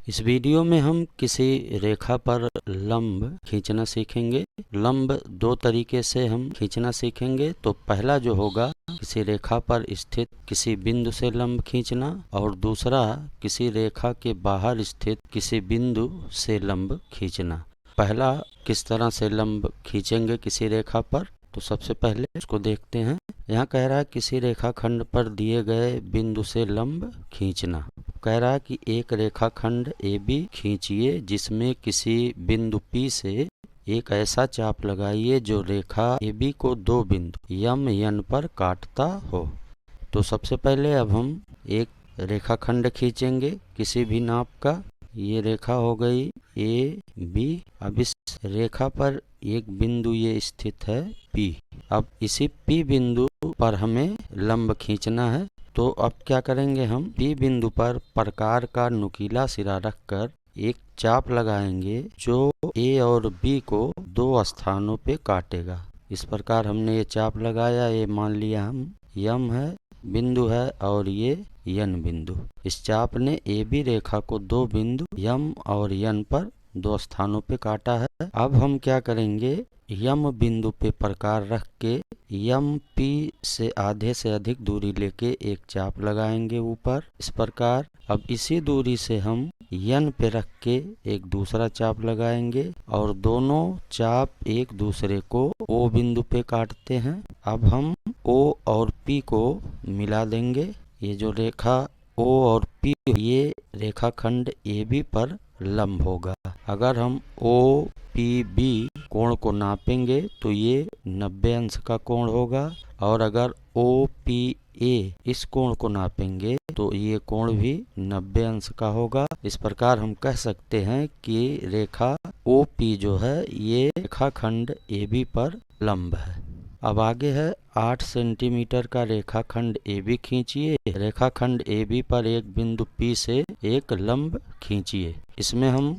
इस वीडियो में हम किसी रेखा पर लंब खींचना सीखेंगे। लंब दो तरीके से हम खींचना सीखेंगे। तो पहला जो होगा, किसी रेखा पर स्थित किसी बिंदु से लंब खींचना, और दूसरा किसी रेखा के बाहर स्थित किसी बिंदु से लंब खींचना। पहला किस तरह से लंब खींचेंगे किसी रेखा पर, तो सबसे पहले इसको देखते हैं। यहाँ कह रहा है किसी रेखाखंड पर दिए गए बिंदु से लंब खींचना। कह रहा है कि एक रेखाखंड AB खींचिए जिसमें किसी बिंदु P से एक ऐसा चाप लगाइए जो रेखा AB को दो बिंदु M N पर काटता हो। तो सबसे पहले अब हम एक रेखाखंड खींचेंगे किसी भी नाप का। ये रेखा हो गई AB। अब इस रेखा पर एक बिंदु ये स्थित है P। अब इसी P बिंदु पर हमें लंब खींचना है। तो अब क्या करेंगे, हम P बिंदु पर प्रकार का नुकीला सिरा रखकर एक चाप लगाएंगे जो A और B को दो स्थानों पे काटेगा। इस प्रकार हमने ये चाप लगाया। ये मान लिया हम M है बिंदु है और ये N बिंदु। इस चाप ने AB रेखा को दो बिंदु M और N पर दो स्थानों पे काटा है। अब हम क्या करेंगे, M बिंदु पे प्रकार रख के MP से आधे से अधिक दूरी लेके एक चाप लगाएंगे ऊपर इस प्रकार। अब इसी दूरी से हम N पे रख के एक दूसरा चाप लगाएंगे और दोनों चाप एक दूसरे को O बिंदु पे काटते हैं। अब हम O और P को मिला देंगे। ये जो रेखा O और P ये रेखाखंड AB पर लंब होगा। अगर हम OPB कोण को नापेंगे तो ये 90 अंश का कोण होगा, और अगर OPA इस कोण को नापेंगे तो ये कोण भी 90 अंश का होगा। इस प्रकार हम कह सकते हैं कि रेखा OP जो है ये रेखाखंड AB पर लंब है। अब आगे है 8 सेंटीमीटर का रेखाखंड AB खींचिए। रेखाखंड AB पर एक बिंदु P से एक लंब खींचिए। इसमें हम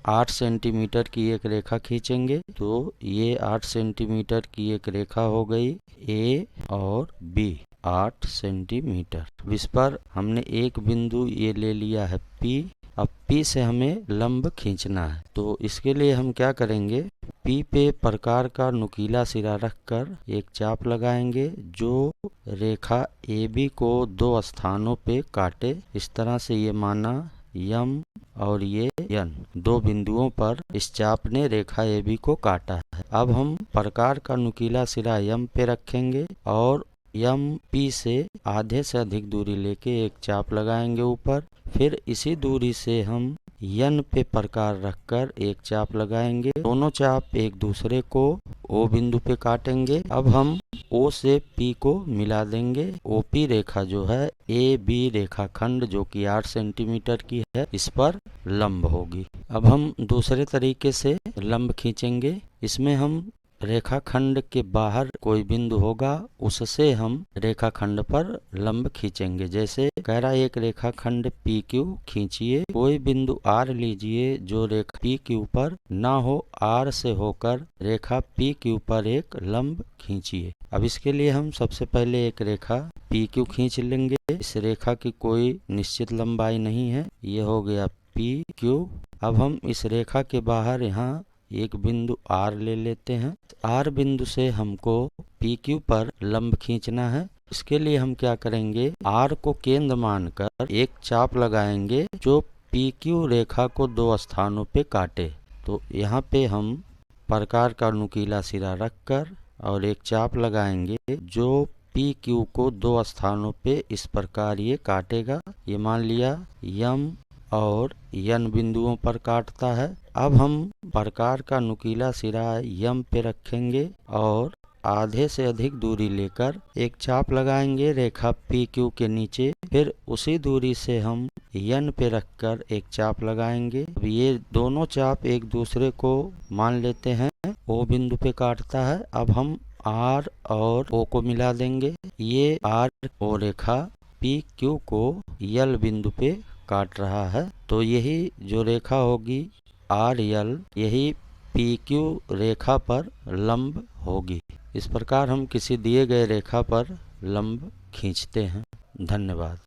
8 सेंटीमीटर की एक रेखा खींचेंगे। तो ये 8 सेंटीमीटर की एक रेखा हो गई A और B 8 सेंटीमीटर। इस पर हमने एक बिंदु ये ले लिया है P। अब P से हमें लंब खींचना है। तो इसके लिए हम क्या करेंगे, P पे प्रकार का नुकीला सिरा रखकर एक चाप लगाएंगे जो रेखा AB को दो स्थानों पे काटे। इस तरह से ये माना M और ये N दो बिंदुओं पर इस चाप ने रेखा AB को काटा है। अब हम प्रकार का नुकीला सिरा M पे रखेंगे और MP से आधे से अधिक दूरी लेके एक चाप लगाएंगे ऊपर। फिर इसी दूरी से हम N पे प्रकार रखकर एक चाप लगाएंगे। दोनों चाप एक दूसरे को O बिंदु पे काटेंगे। अब हम O से P को मिला देंगे। OP रेखा जो है AB रेखाखंड जो कि 8 सेंटीमीटर की है इस पर लंब होगी। अब हम दूसरे तरीके से लंब खींचेंगे। इसमें हम रेखाखंड के बाहर कोई बिंदु होगा उससे हम रेखाखंड पर लंब खींचेंगे। जैसे कह रहा है एक रेखाखंड PQ खींचिए। कोई बिंदु R लीजिए जो रेखा PQ पर ना हो, R से होकर रेखा PQ पर एक लंब खींचिए। अब इसके लिए हम सबसे पहले एक रेखा PQ खींच लेंगे। इस रेखा की कोई निश्चित लंबाई नहीं है। ये हो गया PQ। अब हम इस रेखा के बाहर यहाँ एक बिंदु R ले लेते हैं। R बिंदु से हमको PQ पर लंब खींचना है। इसके लिए हम क्या करेंगे, R को केंद्र मानकर एक चाप लगाएंगे जो PQ रेखा को दो स्थानों पे काटे। तो यहाँ पे हम प्रकार का नुकीला सिरा रखकर और एक चाप लगाएंगे जो PQ को दो स्थानों पे इस प्रकार ये काटेगा। ये मान लिया M और N बिंदुओं पर काटता है। अब हम प्रकार का नुकीला सिरा M पे रखेंगे और आधे से अधिक दूरी लेकर एक चाप लगाएंगे रेखा PQ के नीचे। फिर उसी दूरी से हम N पे रखकर एक चाप लगाएंगे। ये दोनों चाप एक दूसरे को मान लेते हैं O बिंदु पे काटता है। अब हम R और O को मिला देंगे। ये R O रेखा PQ को L बिंदु पे काट रहा है। तो यही जो रेखा होगी RL यही PQ रेखा पर लंब होगी। इस प्रकार हम किसी दिए गए रेखा पर लंब खींचते हैं। धन्यवाद।